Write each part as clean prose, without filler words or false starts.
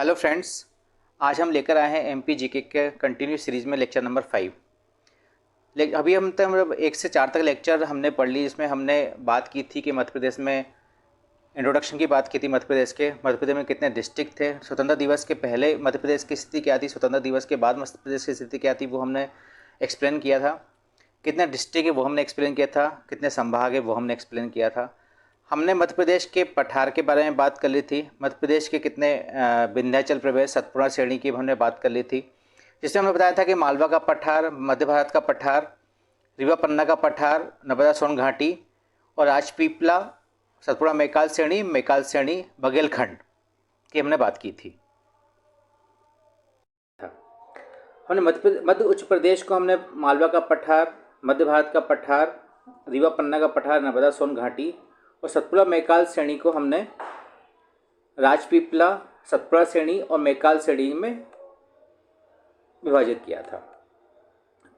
Hello friends, आज हम लेकर आए हैं एमपी जीके के कंटिन्यू सीरीज़ में लेक्चर नंबर 5। अभी हम तक मतलब 1 से 4 तक लेक्चर हमने पढ़ ली, जिसमें हमने बात की थी कि मध्य प्रदेश में इंट्रोडक्शन की बात की थी। मध्य प्रदेश में कितने डिस्ट्रिक्ट थे, स्वतंत्रता दिवस के पहले मध्य प्रदेश की स्थिति क्या थी, स्वतंत्रता दिवस के बाद मध्य प्रदेश की स्थिति क्या थी, वो हमने एक्सप्लेन किया था। कितने डिस्ट्रिक्ट है वो हमने एक्सप्लेन किया था, कितने संभाग है वो हमने एक्सप्लेन किया था। हमने मध्य प्रदेश के पठार के बारे में बात कर ली थी। मध्य प्रदेश के कितने विंध्याचल प्रदेश, सतपुड़ा श्रेणी की हमने बात कर ली थी, जिसमें हमने बताया था कि मालवा का पठार, मध्य भारत का पठार, रीवा पन्ना का पठार, नर्मदा सोन घाटी और राजपीपला, सतपुड़ा मैकाल श्रेणी, बघेलखंड की हमने बात की थी। हमने मध्य उच्च प्रदेश को हमने मालवा का पठार, मध्य भारत का पठार, रीवा पन्ना का पठार, नर्मदा सोन घाटी और सतपुड़ा मैकाल श्रेणी को हमने राजपीपला, सतपुड़ा श्रेणी और मैकाल श्रेणी में विभाजित किया था।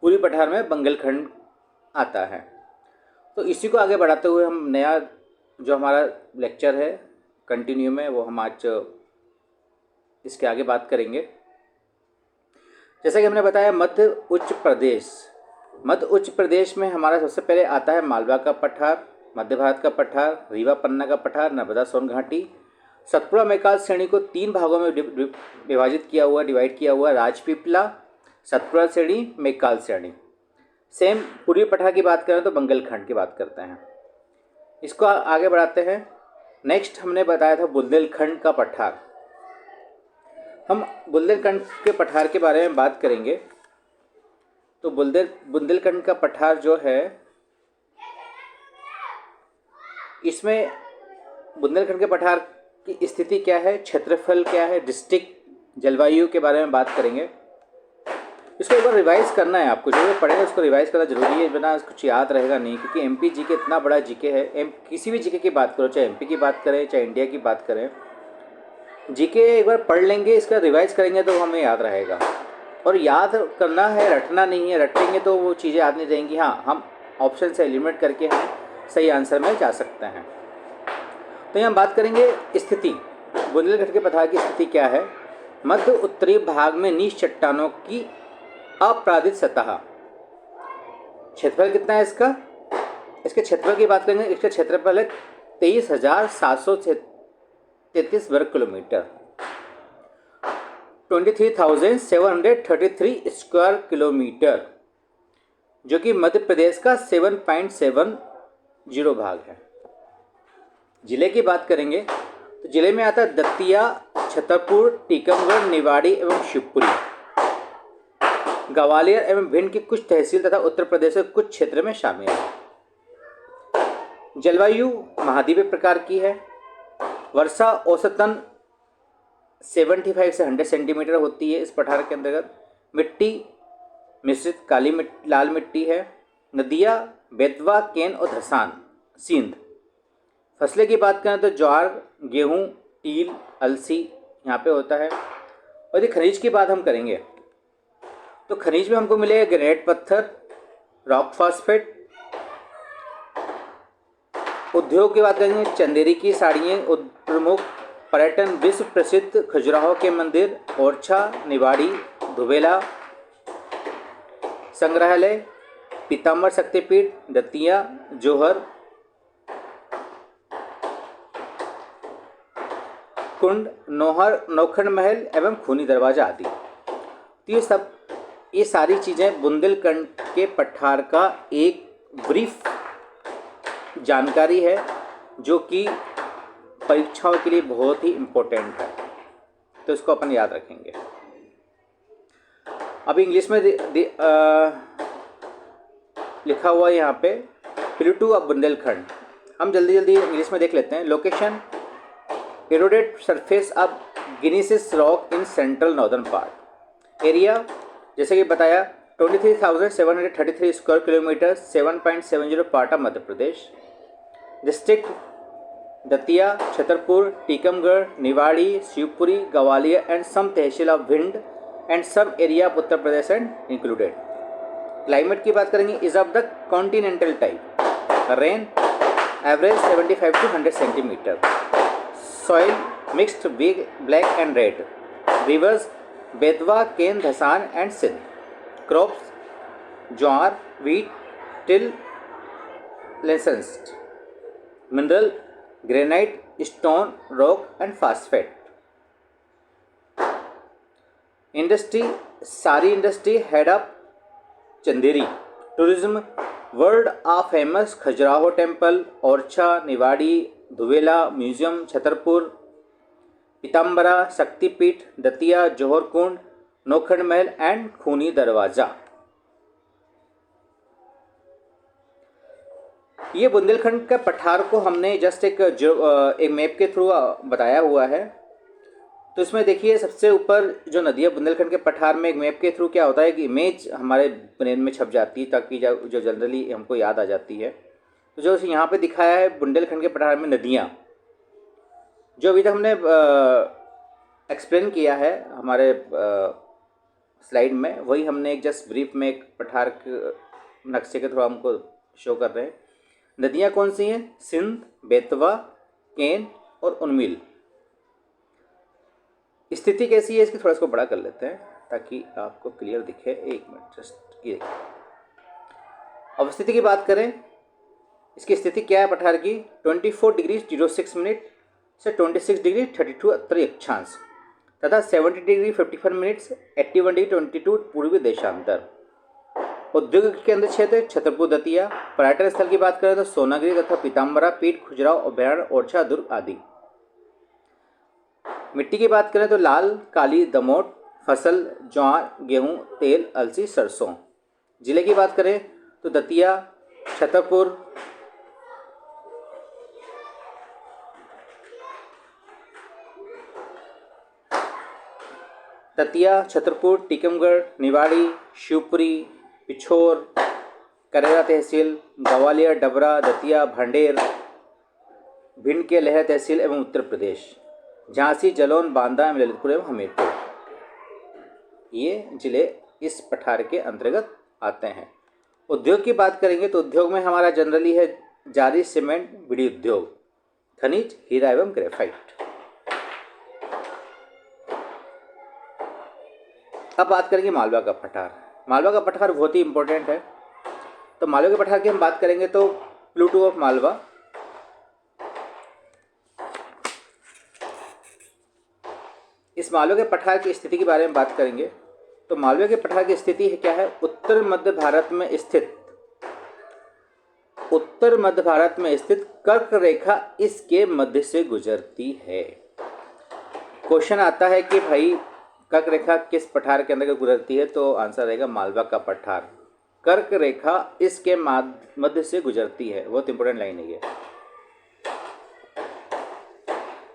पूरी पठार में बंगलखंड आता है। तो इसी को आगे बढ़ाते हुए हम नया जो हमारा लेक्चर है कंटिन्यू में, वो हम आज इसके आगे बात करेंगे। जैसा कि हमने बताया, मध्य उच्च प्रदेश में हमारा सबसे पहले आता है मालवा का पठार, मध्य भारत का पठार, रीवा पन्ना का पठार, नर्मदा सोन घाटी। सतपुड़ा मैकाल श्रेणी को 3 भागों में डिवाइड किया हुआ, राजपीपला, सतपुड़ा श्रेणी, मैकाल श्रेणी। सेम पूर्वी पठार की बात करें तो बंगलखंड की बात करते हैं। इसको आगे बढ़ाते हैं। नेक्स्ट हमने बताया था बुंदेलखंड का पठार। हम बुंदेलखंड के पठार के बारे में बात करेंगे। तो बुंदेलखंड का पठार जो है, इसमें बुंदेलखंड के पठार की स्थिति क्या है, क्षेत्रफल क्या है, डिस्ट्रिक्ट, जलवायु के बारे में बात करेंगे। इसको एक बार रिवाइज करना है आपको, जो पढ़ेगा उसको रिवाइज करना जरूरी है, बिना कुछ याद रहेगा नहीं। क्योंकि एमपी जीके इतना बड़ा जीके है, किसी भी जीके की बात करो, चाहे एमपी की बात करें चाहे इंडिया की बात करें, जीके एक बार पढ़ लेंगे, इसका रिवाइज करेंगे तो हमें याद रहेगा। और याद करना है, रटना नहीं है। रटेंगे तो वो चीज़ें याद नहीं रहेंगी। हाँ, हम ऑप्शन से एलिमिनेट करके हम सही आंसर में जा सकते हैं। तो यहाँ बात करेंगे स्थिति, बुंदेलखंड के पठार की स्थिति क्या है। मध्य उत्तरी भाग में नीच चट्टानों की अपराधित सतह। क्षेत्रफल कितना है इसका? इसके क्षेत्रफल की बात करेंगे। इसका क्षेत्रफल है 23,733 वर्ग किलोमीटर, 23,733 स्क्वायर किलोमीटर, जो कि मध्य प्रदेश का 7.70 भाग है। जिले की बात करेंगे तो जिले में आता है दतिया, छतरपुर, टीकमगढ़, निवाड़ी एवं शिवपुरी। ग्वालियर एवं भिंड की कुछ तहसील तथा उत्तर प्रदेश के कुछ क्षेत्र में शामिल है। जलवायु महाद्वीपीय प्रकार की है। वर्षा औसतन 75 से 100 सेंटीमीटर होती है इस पठार के अंतर्गत। मिट्टी मिश्रित लाल मिट्टी है। नदियाँ बेतवा, केन और धसान, सिंध। फसलें की बात करें तो ज्वार, गेहूँ, तील, अलसी यहाँ पे होता है। और यदि खनिज की बात हम करेंगे तो खनिज में हमको मिलेगा ग्रेनाइट पत्थर, रॉक फॉस्फेट। उद्योग की बात करेंगे, चंदेरी की साड़ियाँ प्रमुख। पर्यटन, विश्व प्रसिद्ध खजुराहो के मंदिर, ओरछा, निवाड़ी, धुबेला। संग्रहालय, पीताम्बर शक्तिपीठ, दतिया, जोहर, कुंड, नौखंड महल एवं खूनी दरवाजा आदि। तो ये सारी चीज़ें बुंदेलखंड के पठार का एक ब्रीफ जानकारी है, जो कि परीक्षाओं के लिए बहुत ही इम्पोर्टेंट है। तो इसको अपन याद रखेंगे। अब इंग्लिश में लिखा हुआ है यहाँ पे प्लेटू ऑफ बुंदेलखंड। हम जल्दी इंग्लिश में देख लेते हैं। Location, eroded surface of gneiss rock in central northern part। Area जैसे कि बताया 23,733 square kilometre, 7.70 part of Madhya Pradesh. District Datia, Chhatarpur, Tikamgarh, Niwari, Shivpuri, Gwalior and some tehsil of Bhind and some area of Uttar Pradesh and included. Climate की बात करेंगे, is of the continental type. Rain average 75 to 100 centimetre. Soil mixed, big, black and red. Rivers Betwa, cane, Dhasan and Sindh. Crops jowar, wheat, till, lensest. Mineral granite, stone, rock and phosphate. Industry sari industry head up Chanderi. Tourism world are famous Khajuraho temple, Orcha, Niwadi, Dhuvela museum, Chhatarpur, Pitambara, Shakti Peeth, Datia, Johor Kund, Nokhand Mahal and Khuni Darwaza. ये बुंदेलखंड का पठार को हमने just एक map के through बताया हुआ है. तो इसमें देखिए सबसे ऊपर जो नदी है बुंदेलखंड के पठार में एक मैप के थ्रू क्या होता है कि इमेज हमारे ब्रेन में छप जाती है ताकि जो जनरली हमको याद आ जाती है. तो जो यहाँ पे दिखाया है बुंदेलखंड के पठार में नदियाँ, जो अभी तक हमने एक्सप्लेन किया है हमारे स्लाइड में, वही हमने एक जस्ट ब्रीफ में एक पठार के नक्शे के थ्रू हमको शो कर रहे हैं. नदियाँ कौन सी हैं? सिंध, बेतवा, केन और उन्मिल. स्थिति कैसी है इसकी थोड़ा इसको बड़ा कर लेते हैं ताकि आपको क्लियर दिखे. एक मिनट जस्ट ये देखिए. अब स्थिति की बात करें, इसकी स्थिति क्या है पठार की? 24 डिग्री 06 मिनट से 26 डिग्री 32 उत्तरी अक्षांश तथा 70 डिग्री 55 मिनट्स 81 डिग्री 22 पूर्वी देशांतर. औद्योगिक केंद्र क्षेत्र छतरपुर दतिया. पर्यटन स्थल की बात करें तो सोनागिरी तथा पीताम्बरा, पीठ, खजुराहो, अभयारण्य, ओरछा, दुर्ग आदि. मिट्टी की बात करें तो लाल, काली, दमोट. फसल ज्वार, गेहूं, तेल, अलसी, सरसों. जिले की बात करें तो दतिया, छतरपुर, टीकमगढ़, निवाड़ी, शिवपुरी, पिछोर, करेरा तहसील, ग्वालियर, डबरा, दतिया, भांडेर, भिंड के लहर तहसील एवं उत्तर प्रदेश. झांसी, जलौन, बांदा एवं ललितपुर एवं हमीरपुर, ये जिले इस पठार के अंतर्गत आते हैं. उद्योग की बात करेंगे तो उद्योग में हमारा जनरली है जारी, सीमेंट, बीड़ी उद्योग, खनिज, हीरा एवं ग्रेफाइट. अब बात करेंगे मालवा का पठार. मालवा का पठार बहुत ही इंपॉर्टेंट है. तो मालवा के पठार की हम बात करेंगे तो प्लूटो ऑफ मालवा. इस मालवा के पठार की स्थिति के बारे में बात करेंगे तो मालवा के पठार की स्थिति है क्या है? उत्तर मध्य भारत में स्थित कर्क रेखा इसके मध्य से गुजरती है. क्वेश्चन आता है कि भाई कर्क रेखा किस पठार के अंदर गुजरती है? तो आंसर रहेगा मालवा का पठार. कर्क रेखा इसके मध्य से गुजरती है. बहुत इंपॉर्टेंट लाइन है ये.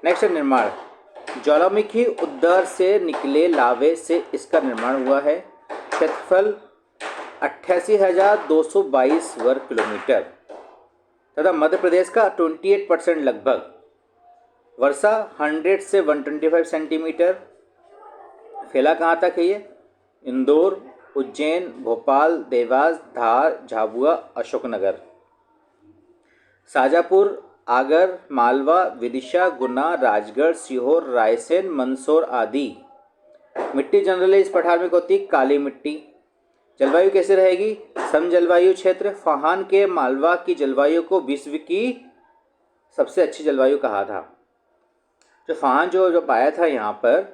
नेक्स्ट है निर्माण. ज्वालामुखी उद्गार से निकले लावे से इसका निर्माण हुआ है. क्षेत्रफल 88,222 वर्ग किलोमीटर तथा मध्य प्रदेश का 28% लगभग. वर्षा 100 से 125 सेंटीमीटर. फैला कहाँ तक है ये? इंदौर, उज्जैन, भोपाल, देवास, धार, झाबुआ, अशोकनगर, शाजापुर, आगर, मालवा, विदिशा, गुना, राजगढ़, सीहोर, रायसेन, मंदसौर आदि. मिट्टी जनरली इस पठार में होती है काली मिट्टी. जलवायु कैसे रहेगी? सम जलवायु क्षेत्र. फाहान के मालवा की जलवायु को विश्व की सबसे अच्छी जलवायु कहा था. जो फाहान जो पाया था यहाँ पर,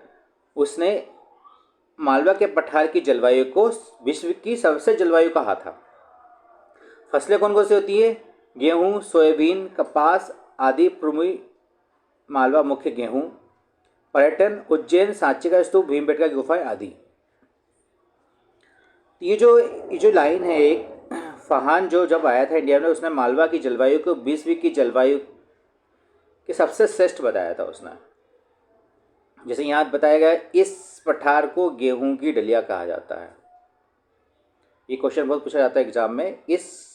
उसने मालवा के पठार की जलवायु को विश्व की सबसे जलवायु कहा था. फसलें कौन कौन सी होती है? गेहूँ, सोयाबीन, कपास आदि. प्रमुख मालवा मुख्य गेहूँ. पर्यटन उज्जैन, सांची का स्तूप, भीमबेटका की गुफाएं आदि. ये जो लाइन है, एक फाहान जो जब आया था इंडिया में, उसने मालवा की जलवायु को विश्व की जलवायु के सबसे श्रेष्ठ बताया था उसने. जैसे यहाँ बताया गया, इस पठार को गेहूं की डलिया कहा जाता है. ये क्वेश्चन बहुत पूछा जाता है एग्जाम में. इस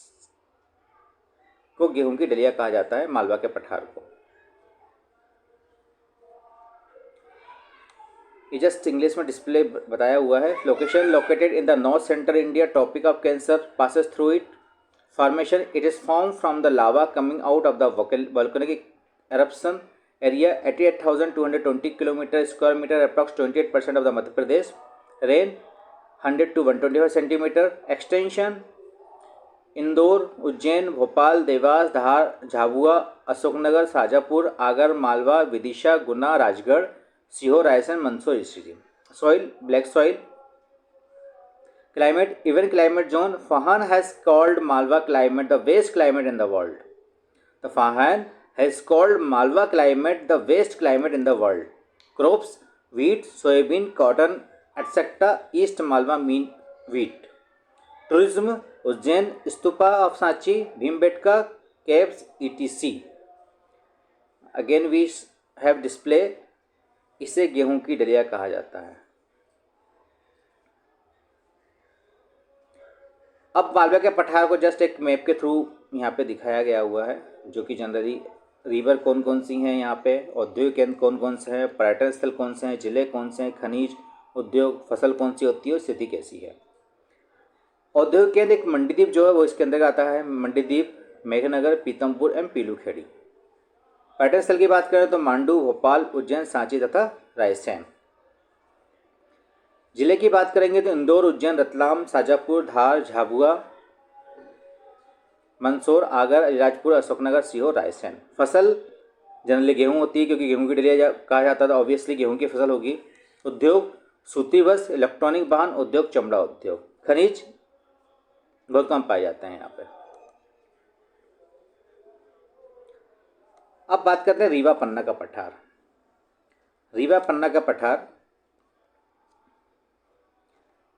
को गेहूं की डलिया कहा जाता है मालवा के पठार को. ये जस्ट इंग्लिश में डिस्प्ले बताया हुआ है. Location located in the north central India. Tropic of cancer passes through it. Formation it is form from the lava coming out of the volcanic eruption area 88,220 kilometre square metre, approx 28% of the Madhya Pradesh. Rain 100 to 125 centimetre. Extension Indore, Ujjain, Bhopal, Dewas, Dhar, Jhabua, Ashoknagar, Shajapur, Agar, Malwa, Vidisha, Guna, Rajgarh, Sehore, Raisen, Mandsaur district. Soil black soil. Climate even climate zone. Fahien has called Malwa climate the best climate in the world. The Fahien has called Malwa climate the best climate in the world. Crops wheat, soybean, cotton etcetera, east Malwa mean wheat। Tourism Ujjain, stupa of Sanchi, Bhimbetka, caves, etc। Again we have display. इसे गेहूं की डलिया कहा जाता है। अब मालवा के पठार को जस्ट एक मैप के थ्रू यहाँ पे दिखाया गया हुआ है, जो कि जनरली रिवर कौन कौन सी हैं यहाँ पे, औद्योगिक केंद्र कौन कौन से हैं, पर्यटन स्थल कौन से हैं, जिले कौन से हैं, खनिज उद्योग, फसल कौन सी होती है और स्थिति कैसी है। औद्योगिक केंद्र एक मंडीदीप जो है वो इसके अंदर आता है। मंडीदीप, मेघनगर, पीतमपुर एवं पीलूखेड़ी। पर्यटन स्थल की बात करें तो मांडू, भोपाल, उज्जैन, सांची तथा रायसेन। जिले की बात करेंगे तो इंदौर, उज्जैन, रतलाम, शाजापुर, धार, झाबुआ, मंदसौर, आगर, अलीराजपुर, अशोकनगर, सीहोर, रायसेन। फसल जनरली गेहूं होती है, क्योंकि गेहूं की डलिया कहा जाता था, ऑब्वियसली गेहूं की फसल होगी। उद्योग सूती वस्त्र, इलेक्ट्रॉनिक वाहन उद्योग, चमड़ा उद्योग। खनिज बहुत कम पाए जाते हैं यहाँ पे। अब बात करते हैं रीवा पन्ना का पठार। रीवा पन्ना का पठार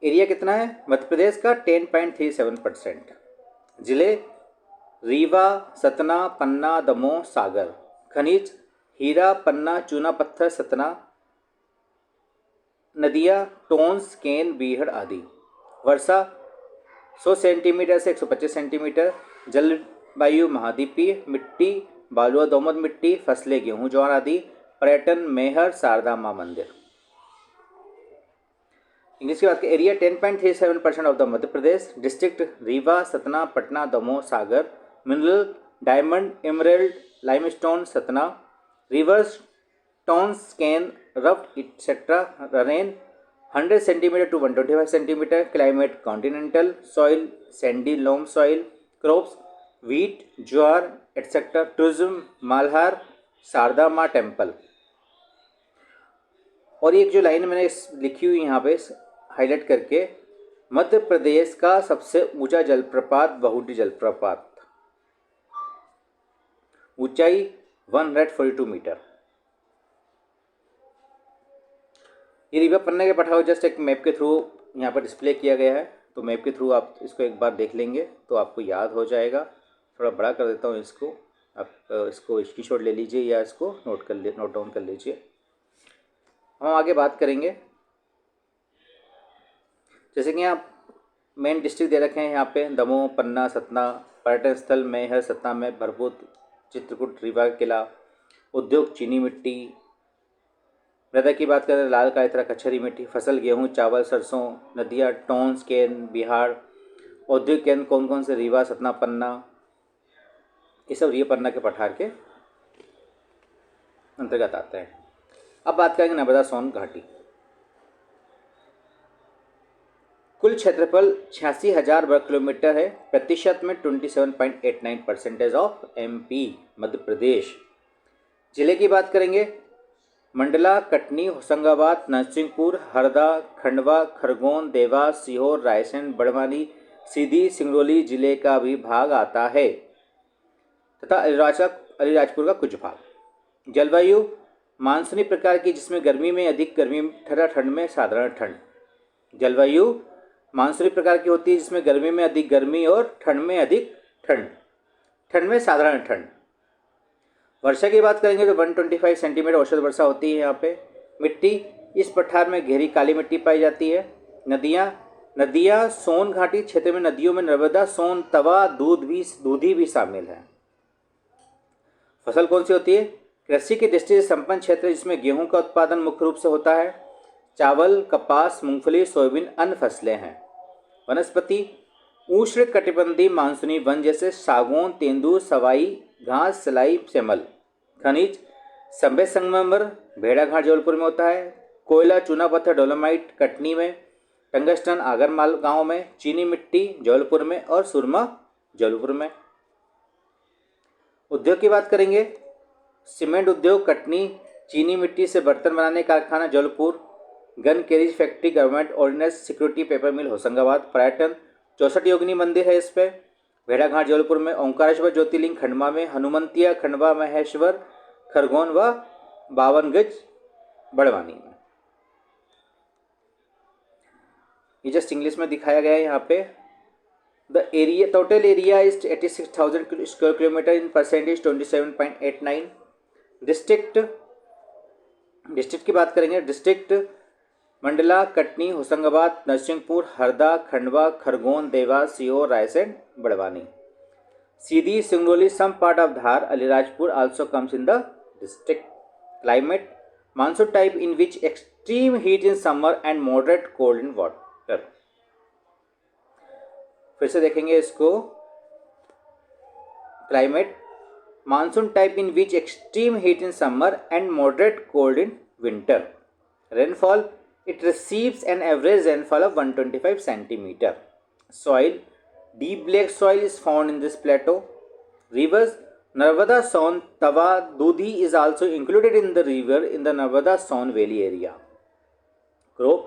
एरिया कितना है मध्य प्रदेश का 10.37%। जिले रीवा, सतना, पन्ना, दमोह, सागर। खनिज हीरा, पन्ना, चूना पत्थर, सतना। नदियाँ टोन्स, केन, बीहड़ आदि। वर्षा 100 सेंटीमीटर से 125 सेंटीमीटर। जलवायु महाद्वीपीय। मिट्टी बालुआ दोमट मिट्टी। फसलें गेहूं, ज्वार आदि। पर्यटन मैहर, शारदा माँ मंदिर। इंग्लिश की बात करें, area 10.37% of the Madhya Pradesh. District Rewa, Satna, Patna, Damoh, Sagar. Mineral diamond, emerald, limestone, Satna. Rivers Tons, Ken, रफ्ट etcetera. Rain 100 centimetre to 125 centimetre. Climate continental. Soil sandy loam soil. Crops wheat, jowar etcetera. Tourism Malhar, Sharda Maa temple. और एक जो लाइन मैंने लिखी हुई यहाँ पे हाईलाइट करके, मध्य प्रदेश का सबसे ऊंचा जलप्रपात बहुटी जलप्रपात, ऊंचाई 142 मीटर। ये रीवा पन्ना के पठार जस्ट एक मैप के थ्रू यहाँ पर डिस्प्ले किया गया है, तो मैप के थ्रू आप इसको एक बार देख लेंगे तो आपको याद हो जाएगा। थोड़ा बड़ा कर देता हूँ इसको, आप इसको स्क्रीनशॉट ले लीजिए या इसको नोट डाउन कर लीजिए। हम आगे बात करेंगे, जैसे कि आप मेन डिस्ट्रिक्ट दे रखे हैं यहाँ पे, दमोह, पन्ना, सतना। पर्यटन स्थल मैहर, सतना में भरपूर, चित्रकूट, रीवा किला। उद्योग चीनी मिट्टी। मृदा की बात करें, लाल कालितरा, कच्छरी मिट्टी। फसल गेहूँ, चावल, सरसों। नदियाँ टोन्स, केन, बिहार। औद्योगिक केंद्र कौन कौन से, रीवा, सतना, पन्ना। ये सब रीवा पन्ना के पठार के अंतर्गत आते हैं। अब बात करेंगे नर्मदा सोन घाटी। कुल क्षेत्रफल 86,000 वर्ग किलोमीटर है। प्रतिशत में 27.89% ऑफ MP मध्य प्रदेश। जिले की बात करेंगे, मंडला, कटनी, होशंगाबाद, नरसिंहपुर, हरदा, खंडवा, खरगोन, देवास, सीहोर, रायसेन, बड़वानी, सीधी, सिंगरौली जिले का भी भाग आता है तथा अलीराजपुर का कुछ भाग। जलवायु मानसूनी प्रकार की, जिसमें गर्मी में अधिक गर्मी तथा ठंड में साधारण ठंड। जलवायु मानसूनी प्रकार की होती है, जिसमें गर्मी में अधिक गर्मी और ठंड में अधिक ठंड, ठंड में साधारण ठंड। वर्षा की बात करेंगे तो 125 सेंटीमीटर औसत वर्षा होती है यहाँ पे। मिट्टी, इस पठार में गहरी काली मिट्टी पाई जाती है। नदियाँ सोन घाटी क्षेत्र में नदियों में नर्मदा, सोन, तवा, दूधी भी शामिल है। फसल कौन सी होती है? कृषि की दृष्टि से संपन्न क्षेत्र, जिसमें गेहूं का उत्पादन मुख्य रूप से होता है। चावल, कपास, मूंगफली, सोयाबीन अन्य फसलें हैं। वनस्पति उष्ण कटिबंधीय मानसूनी वन जैसे सागौन, तेंदू, सवाई घास, सलाई, सेमल। खनिज संभे संगमरमर भेड़ाघाट जबलपुर में होता है। कोयला चूना पत्थर डोलोमाइट कटनी में। टंगस्टन आगरमाल गांव में। चीनी मिट्टी जबलपुर में और सुरमा जबलपुर में। उद्योग की बात करेंगे, सीमेंट उद्योग कटनी, चीनी मिट्टी से बर्तन बनाने कारखाना Jabalpur, gun carriage factory government ordnance security paper mill Hoshangabad. पर्यटन 64 योगिनी मंदिर है इस पे भेड़ाघाट जबलपुर में। ओंकारेश्वर ज्योतिर्लिंग खंडवा में। हनुमंतिया खंडवा महेश्वर खरगोन व 52 गज बड़वानी में। ये जस्ट इंग्लिश में दिखाया गया है यहाँ पे। The area total area is 86,000 square kilometre in percentage 27.89। District की बात करेंगे, district Mandla Katni Hoshangabad Narsinghpur Harda Khandwa Khargone Dewas Sehore Raisen Barwani. Sidhi Singrauli some part of Dhar Alirajpur also comes in the district. Climate monsoon type in which extreme heat in summer and moderate cold in water. फिर से देखेंगे इसको। Climate monsoon type in which extreme heat in summer and moderate cold in winter. Rainfall it receives an average rainfall of 125 centimeter. Soil deep black soil is found in this plateau. Rivers Narmada Son Tawa Dudhi is also included in the river in the Narmada Son valley area. Crop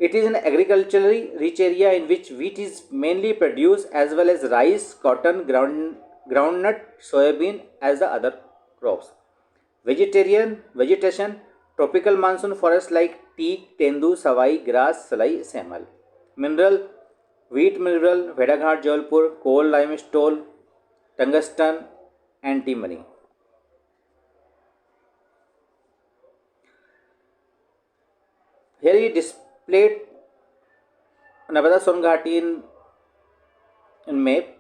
it is an agriculturally rich area in which wheat is mainly produced as well as rice, cotton, groundnut, soybean as the other crops. Vegetation tropical monsoon forest like teak tendu sabai grass salai semal. Mineral wheat mineral भेड़ाघाट Jabalpur coal limestone tungsten antimony. Here he displayed Narmada Son Ghati in map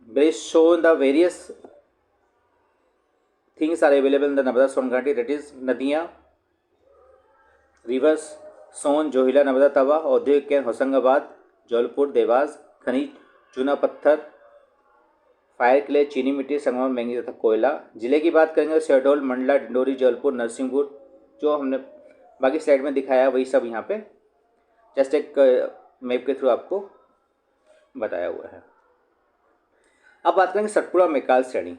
where is shown the various things are available in the Narmada Son Ghati, that is नदियाँ, reverse सोन जोहिला नर्मदा तवा औद्योगिक केंद्र होशंगाबाद जबलपुर देवास खनिज चूना पत्थर fire clay चीनी मिट्टी संगम manganese तथा कोयला। जिले की बात करेंगे शहडोल मंडला डिंडोरी जबलपुर नरसिंहपुर, जो हमने बाकी स्लाइड में दिखाया वही सब यहाँ पे जस्ट एक मैप के थ्रू आपको बताया हुआ है। अब बात करेंगे सतपुड़ा मैकाल श्रेणी।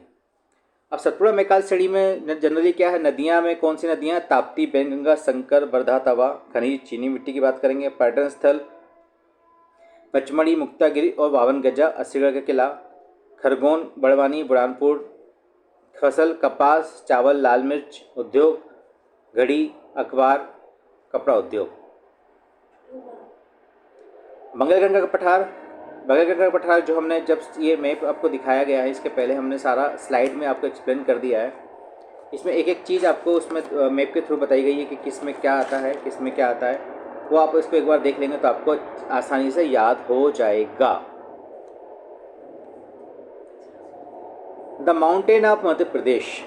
अब सतपुड़ा मैकाल श्रेणी में जनरली क्या है, नदियाँ में कौन सी नदियाँ, ताप्ती बैंगंगा शंकर बरधा तवा। खनिज चीनी मिट्टी की बात करेंगे। पर्यटन स्थल पचमढ़ी मुक्तागिरी और 52 गजा अस्सीगढ़ का किला। खरगोन बड़वानी बुरहानपुर। फसल कपास चावल लाल मिर्च। उद्योग घड़ी अखबार कपड़ा उद्योग। बंगालगंगा का पठार जो हमने जब ये मैप आपको दिखाया गया है इसके पहले हमने सारा स्लाइड में आपको एक्सप्लेन कर दिया है। इसमें एक एक चीज़ आपको उसमें मैप के थ्रू बताई गई है कि किस में क्या आता है किस में क्या आता है, वो आप इसको एक बार देख लेंगे तो आपको आसानी से याद हो जाएगा। द माउंटेन ऑफ मध्य प्रदेश।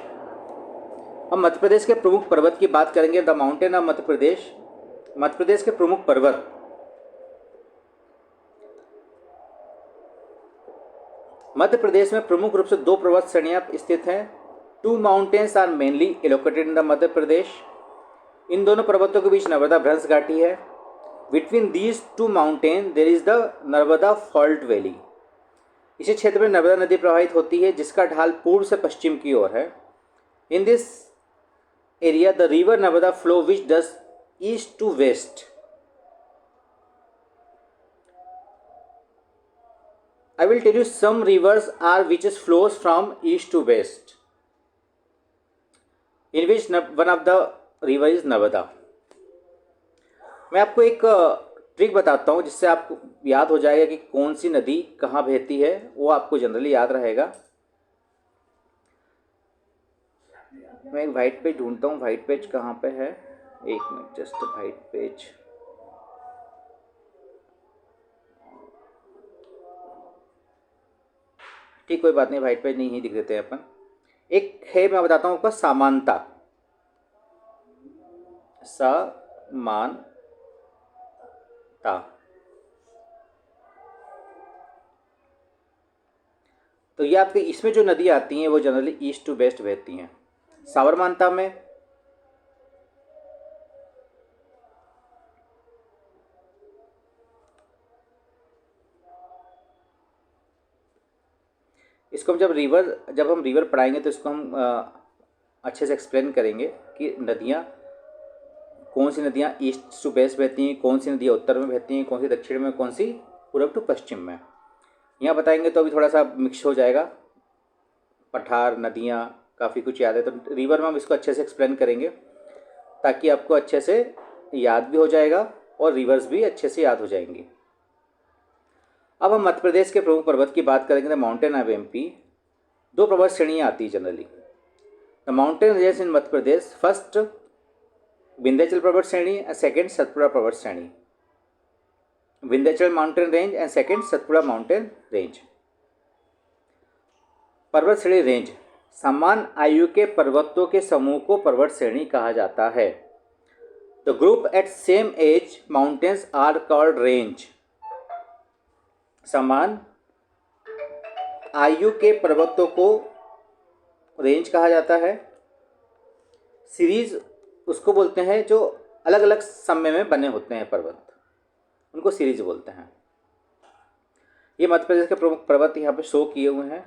हम मध्य प्रदेश के प्रमुख पर्वत की बात करेंगे। The mountain of Madhya Pradesh के प्रमुख पर्वत। मध्य प्रदेश में प्रमुख रूप से 2 पर्वत श्रेणियां स्थित हैं। 2 mountains are mainly located in the Madhya Pradesh. इन दोनों पर्वतों के बीच नर्मदा भ्रंश घाटी है। Between these 2 mountain there is the Narmada fault valley. इसी क्षेत्र में नर्मदा नदी प्रवाहित होती है जिसका ढाल पूर्व से पश्चिम की ओर है। In this area the river Narmada flow which does east to west. I will tell you some rivers are which flows from east to west, in which one of the river is Narmada. मैं आपको एक trick बताता हूँ जिससे आपको याद हो जाएगा कि कौन सी नदी कहाँ बहती है, वो आपको जनरली याद रहेगा। मैं एक वाइट पेज ढूंढता हूँ, वाइट पेज कहाँ पे है, एक मिनट जस्ट वाइट पेज। ठीक कोई बात नहीं, वाइट पेज नहीं ही दिख देते हैं अपन। एक है मैं बताता हूँ आपको समानता। तो ये आपके इसमें जो नदी आती हैं वो जनरली ईस्ट टू वेस्ट बहती हैं। साबरमती में इसको हम जब हम रिवर पढ़ाएंगे तो इसको हम अच्छे से एक्सप्लेन करेंगे कि नदियाँ, कौन सी नदियाँ ईस्ट टू वेस्ट बहती हैं, कौन सी नदियाँ उत्तर में बहती हैं, कौन सी दक्षिण में, कौन सी पूर्व टू पश्चिम में। यहाँ बताएंगे तो अभी थोड़ा सा मिक्स हो जाएगा, पठार, नदियाँ, काफ़ी कुछ याद है। तो रिवर में हम इसको अच्छे से एक्सप्लेन करेंगे ताकि आपको अच्छे से याद भी हो जाएगा और रिवर्स भी अच्छे से याद हो जाएंगी। अब हम मध्य प्रदेश के प्रमुख पर्वत की बात करेंगे। The mountain of MP. दो पर्वत श्रेणियाँ आती है generally. The mountain range in Madhya Pradesh, first Vindhyachal पर्वत श्रेणी एंड सेकेंड सतपुड़ा पर्वत श्रेणी। Vindhyachal mountain range and second Satpura mountain range. पर्वत श्रेणी रेंज, समान आयु के पर्वतों के समूह को पर्वत श्रेणी कहा जाता है। The group at same age mountains are called range. समान आयु के पर्वतों को रेंज कहा जाता है। सीरीज उसको बोलते हैं जो अलग अलग समय में बने होते हैं पर्वत, उनको सीरीज बोलते हैं। ये मध्य प्रदेश के प्रमुख पर्वत यहाँ पे शो किए हुए हैं।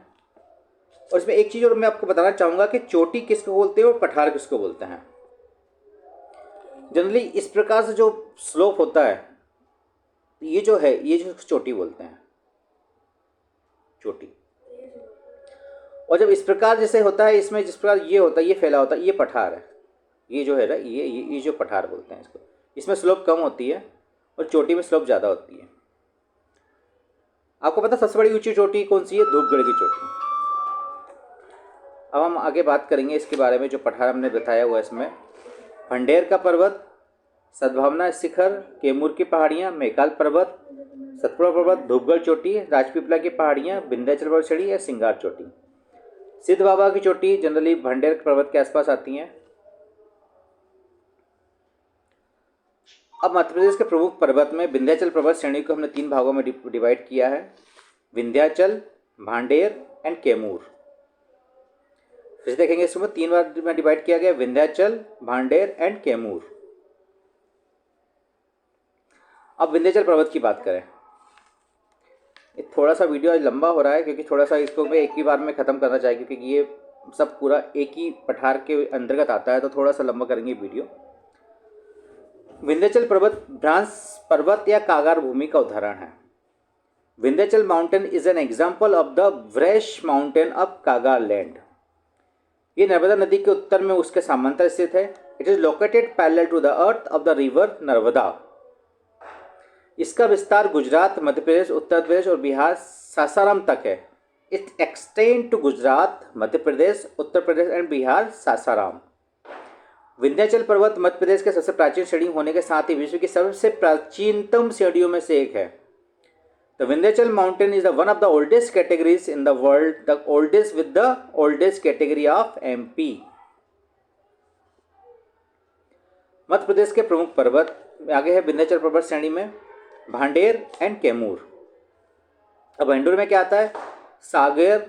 और इसमें एक चीज़ और मैं आपको बताना चाहूँगा कि चोटी किसको बोलते हैं और पठार किसको बोलते हैं। जनरली इस प्रकार से जो स्लोप होता है, ये जो है, ये जो चोटी बोलते हैं, चोटी। और जब इस प्रकार जैसे होता है, इसमें जिस प्रकार ये होता है, ये फैला होता है, ये पठार है। ये जो है ना, ये जो पठार बोलते हैं इसको। इसमें स्लोप कम होती है और चोटी में स्लोप ज़्यादा होती है। आपको पता सबसे बड़ी ऊंची चोटी कौन सी है? धूपगढ़ की चोटी। अब हम आगे बात करेंगे इसके बारे में, जो पठार हमने बताया हुआ है इसमें। भंडेर का पर्वत, सद्भावना शिखर, कैमूर की पहाड़ियाँ, मैकाल पर्वत, सतपुड़ा पर्वत, धूपगढ़ चोटी, राजपीपला की पहाड़ियाँ, विंध्याचल पर्वत श्रेणी या सिंगार चोटी। सिद्ध बाबा की चोटी जनरली भंडेर पर्वत के आसपास आती हैं। अब मध्य प्रदेश के प्रमुख पर्वत में विंध्याचल पर्वत श्रेणी को हमने 3 भागों में डिवाइड किया है। विंध्याचल, भांडेर एंड कैमूर। फिर देखेंगे इसमें 3 बार में डिवाइड किया गया, विंध्याचल, भांडेर एंड कैमूर। अब विंध्याचल पर्वत की बात करें। थोड़ा सा वीडियो आज लंबा हो रहा है क्योंकि थोड़ा सा इसको मैं एक ही बार में ख़त्म करना चाहिए, क्योंकि ये सब पूरा एक ही पठार के अंतर्गत आता है, तो थोड़ा सा लंबा करेंगे वीडियो। विंध्याचल पर्वत भ्रांस पर्वत या कागार भूमि का उदाहरण है। Vindhyachal mountain is an example of the व्रेश माउंटेन ऑफ कागार लैंड। ये नर्मदा नदी के उत्तर में उसके समांतर स्थित है। It is located parallel to the earth of the river Narmada. इसका विस्तार गुजरात, मध्य प्रदेश, उत्तर प्रदेश और बिहार सासाराम तक है। It extend to Gujarat, Madhya Pradesh, Uttar Pradesh and Bihar Sasaram. Vindhyachal पर्वत मध्य प्रदेश के सबसे प्राचीन श्रेणी होने के साथ ही विश्व की सबसे प्राचीनतम श्रेणियों में से एक है। The Vindhyachal mountain is one of the oldest categories in the world, the oldest with the oldest category of MP. Madhya Pradesh के प्रमुख पर्वत आगे है विंध्याचल पर्वत श्रेणी में भांडेर एंड कैमूर। अब भांडेर में क्या आता है? सागर,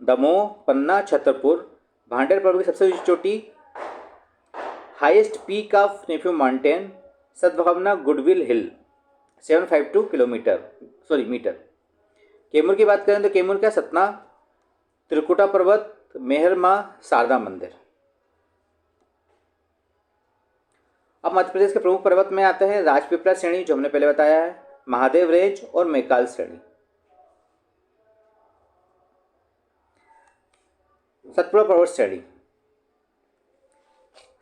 दमोह, पन्ना, छतरपुर। भांडेर पर्वत की सबसे ऊंची चोटी, highest peak of nephew mountain, Sadbhavna goodwill hill, 752 metre. Kaimur की बात करें तो कैमूर का सतना, त्रिकुटा पर्वत, मेहरमा, शारदा मंदिर। अब मध्य प्रदेश के प्रमुख पर्वत में आते हैं राजपीपला श्रेणी, जो हमने पहले बताया है, महादेव रेंज और मैकाल श्रेणी। सतपुड़ा पर्वत श्रेणी।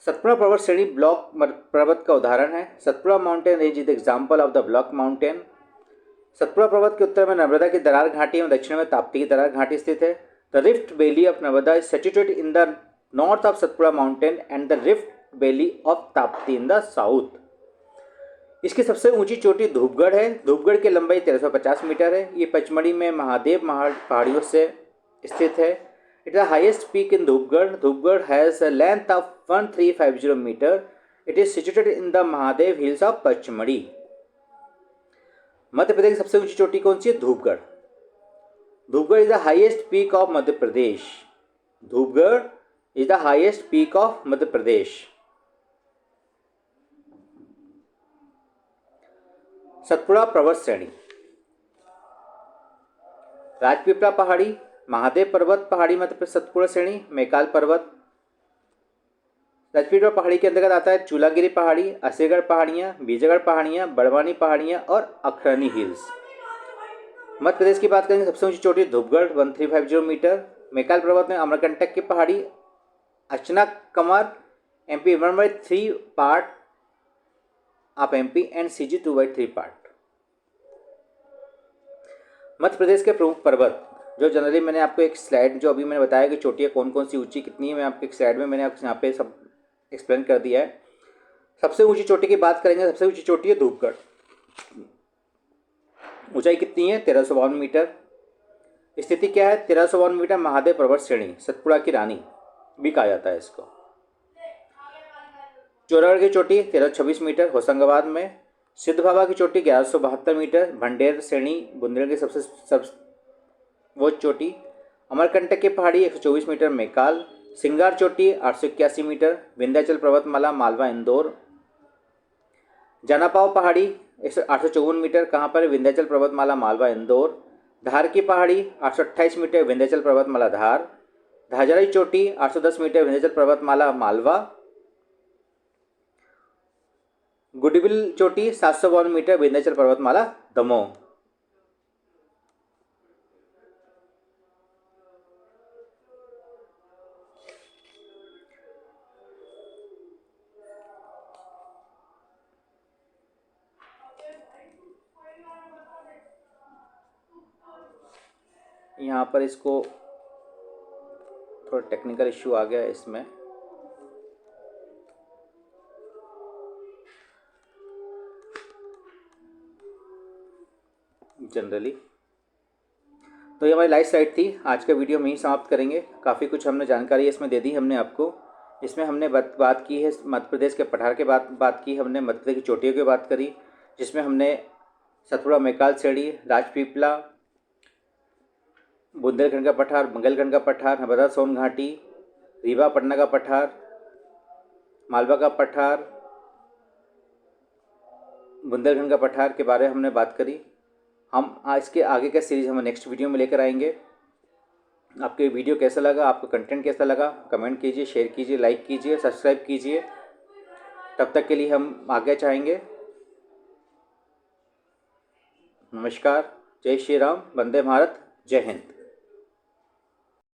सतपुड़ा पर्वत श्रेणी ब्लॉक पर्वत का उदाहरण है। Satpura mountain range is example of the block mountain. Satpura पर्वत के उत्तर में नर्मदा की दरार घाटी एवं दक्षिण में ताप्ती की दरार घाटी स्थित है। The rift valley of Narmada is situated in the north of Satpura mountain and the rift valley of Tapti in the south. इसकी सबसे ऊंची चोटी धूपगढ़ है। धूपगढ़ की लंबाई 1350 मीटर है। ये पचमढ़ी में महादेव पहाड़ियों से स्थित है। It is the highest peak in Dhupgarh. Dhupgarh has a length of 1350 metre. It is situated in the Mahadev hills of Pachmarhi. Madhya Pradesh की सबसे ऊंची चोटी कौन सी है? Dhupgarh. Dhupgarh is the highest peak of Madhya Pradesh. Dhupgarh is the highest peak of Madhya Pradesh. Satpura पर्वत श्रेणी। राजपीपला पहाड़ी, महादेव पर्वत पहाड़ी मध्य प्रदेश सतपुड़ा श्रेणी, मैकाल पर्वत। राजपीपला पहाड़ी के अंतर्गत आता है चूलागिरी पहाड़ी, असीगढ़ पहाड़ियाँ, बीजागढ़ पहाड़ियाँ, बड़वानी पहाड़ियाँ और अखरनी हिल्स। मध्य प्रदेश की बात करेंगे, सबसे ऊंची चोटी धूपगढ़ 1350 मीटर। मैकाल पर्वत में अमरकंटक की पहाड़ी, अर्चना कमर, MP 1/3 part of MP and CG 2/3 part. Madhya Pradesh के प्रमुख पर्वत, जो जनरली मैंने आपको एक स्लाइड, जो अभी मैंने बताया कि चोटियाँ कौन कौन सी ऊंची कितनी है, मैं आपको एक स्लाइड में मैंने आपको यहाँ पे सब एक्सप्लेन कर दिया है। सबसे ऊंची चोटी की बात करेंगे, सबसे ऊंची चोटी है धूपगढ़। ऊंचाई कितनी है? 1352 मीटर। स्थिति क्या है? 1352 मीटर महादेव पर्वत श्रेणी, सतपुड़ा की रानी भी कहा जाता है इसको। चौरागढ़ की चोटी 1326 मीटर होशंगाबाद में। सिद्ध बाबा की चोटी 1172 मीटर, भंडेर श्रेणी, बुंदेलखंड की सबसे वो चोटी। अमरकंटक की पहाड़ी 124 मीटर मैकाल। सिंगार चोटी 881 मीटर, विंध्याचल पर्वतमाला मालवा इंदौर। जानापाव पहाड़ी 854 मीटर, कहाँ पर? विंध्याचल पर्वतमाला मालवा इंदौर। धार की पहाड़ी 828 मीटर, विंध्याचल पर्वतमाला धार। धाजराई चोटी 810 मीटर, विंध्याचल पर्वतमाला मालवा। गुडविल चोटी 752 मीटर, विंध्याचल पर्वतमाला दमोह। यहाँ पर इसको थोड़ा टेक्निकल इश्यू आ गया है इसमें। जनरली तो ये हमारी लाइव स्लाइड थी। आज का वीडियो में ही समाप्त करेंगे। काफ़ी कुछ हमने जानकारी इसमें दे दी हमने आपको। इसमें हमने बात की है मध्य प्रदेश के पठार के बात की हमने, मध्य प्रदेश की चोटियों की बात करी, जिसमें हमने सतपुड़ा मैकाल श्रेणी, राजपीपला, बुंदेलखंड का पठार, मंगलखंड का पठार, नर्मदा सोन घाटी, रीवा पटना का पठार, मालवा का पठार, बुंदेलखंड का पठार के बारे में हमने बात करी। हम इसके आगे का सीरीज़ हम नेक्स्ट वीडियो में लेकर आएंगे। आपको ये वीडियो कैसा लगा, आपको कंटेंट कैसा लगा, कमेंट कीजिए, शेयर कीजिए, लाइक कीजिए, सब्सक्राइब कीजिए। तब तक के लिए हम आगे चाहेंगे। नमस्कार, जय श्री राम, वंदे भारत, जय हिंद।